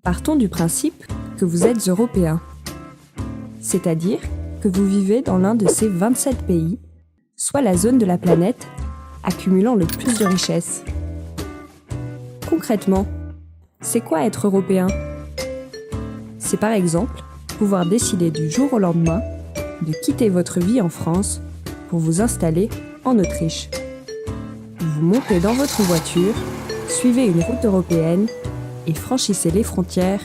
Partons du principe que vous êtes européen, c'est-à-dire que vous vivez dans l'un de ces 27 pays, soit la zone de la planète accumulant le plus de richesses. Concrètement, c'est quoi être européen ? C'est par exemple pouvoir décider du jour au lendemain de quitter votre vie en France pour vous installer en Autriche. Vous montez dans votre voiture, suivez une route européenne et franchissez les frontières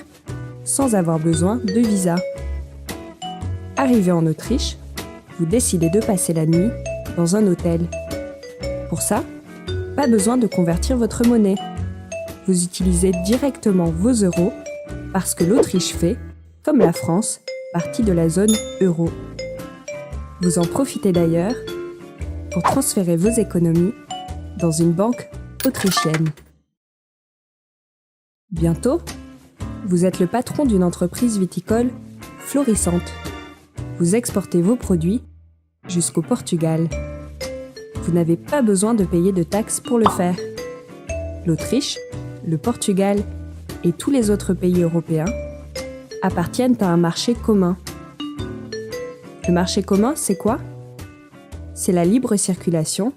sans avoir besoin de visa. Arrivé en Autriche, vous décidez de passer la nuit dans un hôtel. Pour ça, pas besoin de convertir votre monnaie. Vous utilisez directement vos euros parce que l'Autriche fait, comme la France, partie de la zone euro. Vous en profitez d'ailleurs pour transférer vos économies dans une banque autrichienne. Bientôt, vous êtes le patron d'une entreprise viticole florissante. Vous exportez vos produits jusqu'au Portugal. Vous n'avez pas besoin de payer de taxes pour le faire. L'Autriche, le Portugal et tous les autres pays européens appartiennent à un marché commun. Le marché commun, c'est quoi ? C'est la libre circulation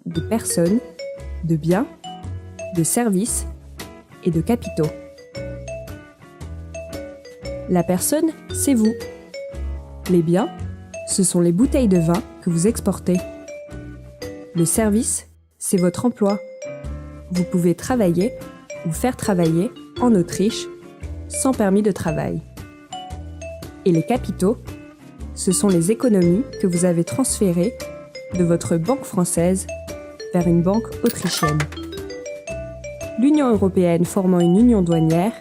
de personnes, de biens, de services et de capitaux. La personne, c'est vous. Les biens, ce sont les bouteilles de vin que vous exportez. Le service, c'est votre emploi. Vous pouvez travailler ou faire travailler en Autriche sans permis de travail. Et les capitaux, ce sont les économies que vous avez transférées de votre banque française vers une banque autrichienne. L'Union européenne formant une union douanière,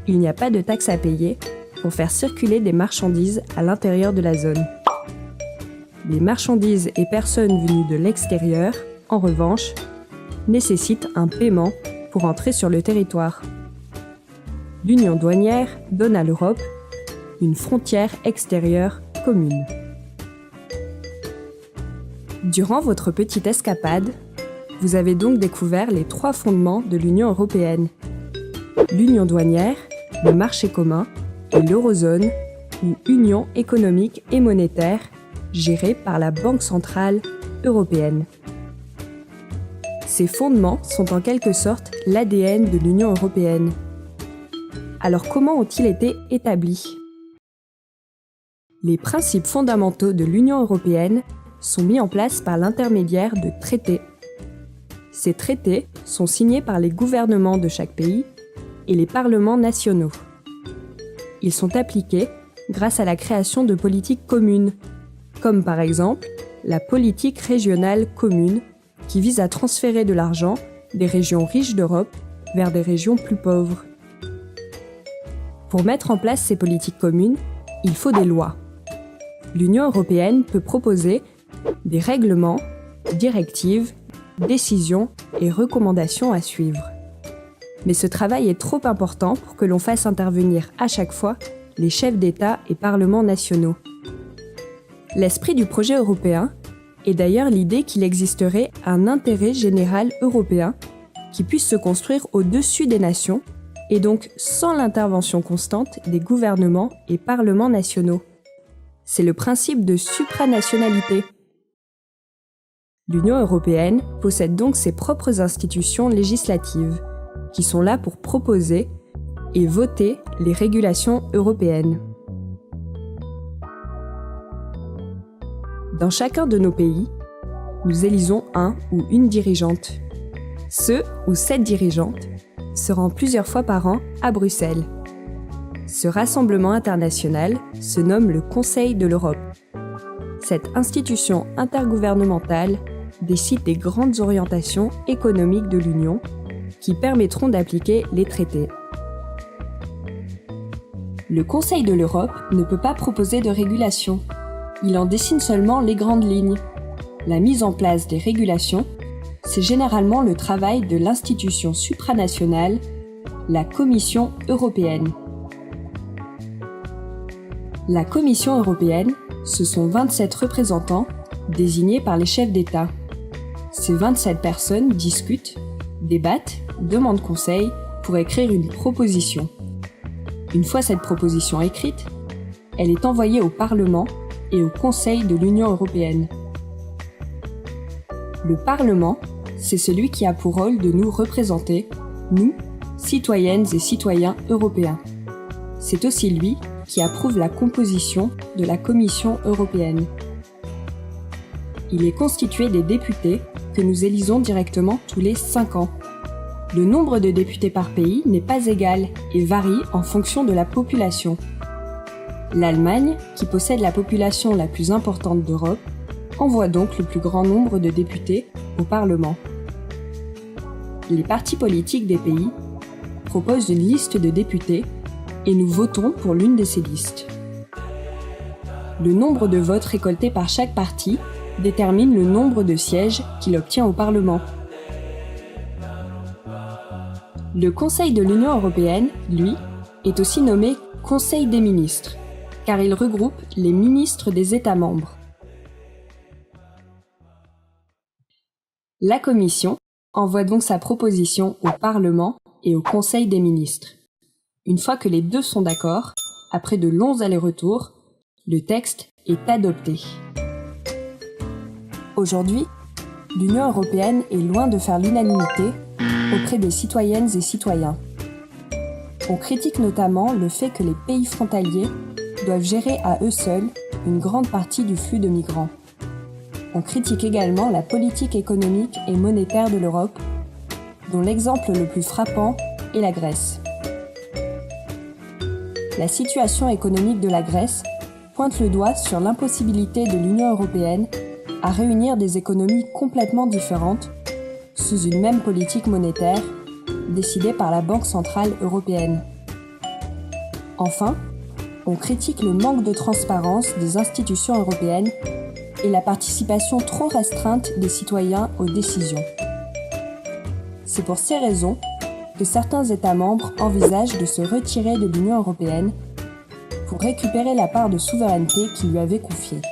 il n'y a pas de taxes à payer pour faire circuler des marchandises à l'intérieur de la zone. Les marchandises et personnes venues de l'extérieur, en revanche, nécessitent un paiement pour entrer sur le territoire. L'Union douanière donne à l'Europe une frontière extérieure commune. Durant votre petite escapade, vous avez donc découvert les 3 fondements de l'Union européenne. L'Union douanière, le marché commun et l'Eurozone, ou Union économique et monétaire, gérée par la Banque centrale européenne. Ces fondements sont en quelque sorte l'ADN de l'Union européenne. Alors comment ont-ils été établis ? Les principes fondamentaux de l'Union européenne sont mis en place par l'intermédiaire de traités. Ces traités sont signés par les gouvernements de chaque pays et les parlements nationaux. Ils sont appliqués grâce à la création de politiques communes, comme par exemple la politique régionale commune qui vise à transférer de l'argent des régions riches d'Europe vers des régions plus pauvres. Pour mettre en place ces politiques communes, il faut des lois. L'Union européenne peut proposer des règlements, directives, décisions et recommandations à suivre. Mais ce travail est trop important pour que l'on fasse intervenir à chaque fois les chefs d'État et parlements nationaux. L'esprit du projet européen est d'ailleurs l'idée qu'il existerait un intérêt général européen qui puisse se construire au-dessus des nations et donc sans l'intervention constante des gouvernements et parlements nationaux. C'est le principe de supranationalité. L'Union européenne possède donc ses propres institutions législatives, qui sont là pour proposer et voter les régulations européennes. Dans chacun de nos pays, nous élisons un ou une dirigeante. Ce ou cette dirigeante se rend plusieurs fois par an à Bruxelles. Ce rassemblement international se nomme le Conseil de l'Europe. Cette institution intergouvernementale décide des grandes orientations économiques de l'Union qui permettront d'appliquer les traités. Le Conseil de l'Europe ne peut pas proposer de régulation. Il en dessine seulement les grandes lignes. La mise en place des régulations, c'est généralement le travail de l'institution supranationale, la Commission européenne. La Commission européenne, ce sont 27 représentants désignés par les chefs d'État. Ces 27 personnes discutent, débattent, demandent conseil pour écrire une proposition. Une fois cette proposition écrite, elle est envoyée au Parlement et au Conseil de l'Union européenne. Le Parlement, c'est celui qui a pour rôle de nous représenter, nous, citoyennes et citoyens européens. C'est aussi lui qui approuve la composition de la Commission européenne. Il est constitué des députés que nous élisons directement tous les 5 ans. Le nombre de députés par pays n'est pas égal et varie en fonction de la population. L'Allemagne, qui possède la population la plus importante d'Europe, envoie donc le plus grand nombre de députés au Parlement. Les partis politiques des pays proposent une liste de députés et nous votons pour l'une de ces listes. Le nombre de votes récoltés par chaque parti détermine le nombre de sièges qu'il obtient au Parlement. Le Conseil de l'Union européenne, lui, est aussi nommé Conseil des ministres, car il regroupe les ministres des États membres. La Commission envoie donc sa proposition au Parlement et au Conseil des ministres. Une fois que les deux sont d'accord, après de longs allers-retours, le texte est adopté. Aujourd'hui, l'Union européenne est loin de faire l'unanimité auprès des citoyennes et citoyens. On critique notamment le fait que les pays frontaliers doivent gérer à eux seuls une grande partie du flux de migrants. On critique également la politique économique et monétaire de l'Europe, dont l'exemple le plus frappant est la Grèce. La situation économique de la Grèce pointe le doigt sur l'impossibilité de l'Union européenne à réunir des économies complètement différentes sous une même politique monétaire décidée par la Banque centrale européenne. Enfin, on critique le manque de transparence des institutions européennes et la participation trop restreinte des citoyens aux décisions. C'est pour ces raisons que certains États membres envisagent de se retirer de l'Union européenne pour récupérer la part de souveraineté qui lui avait confiée.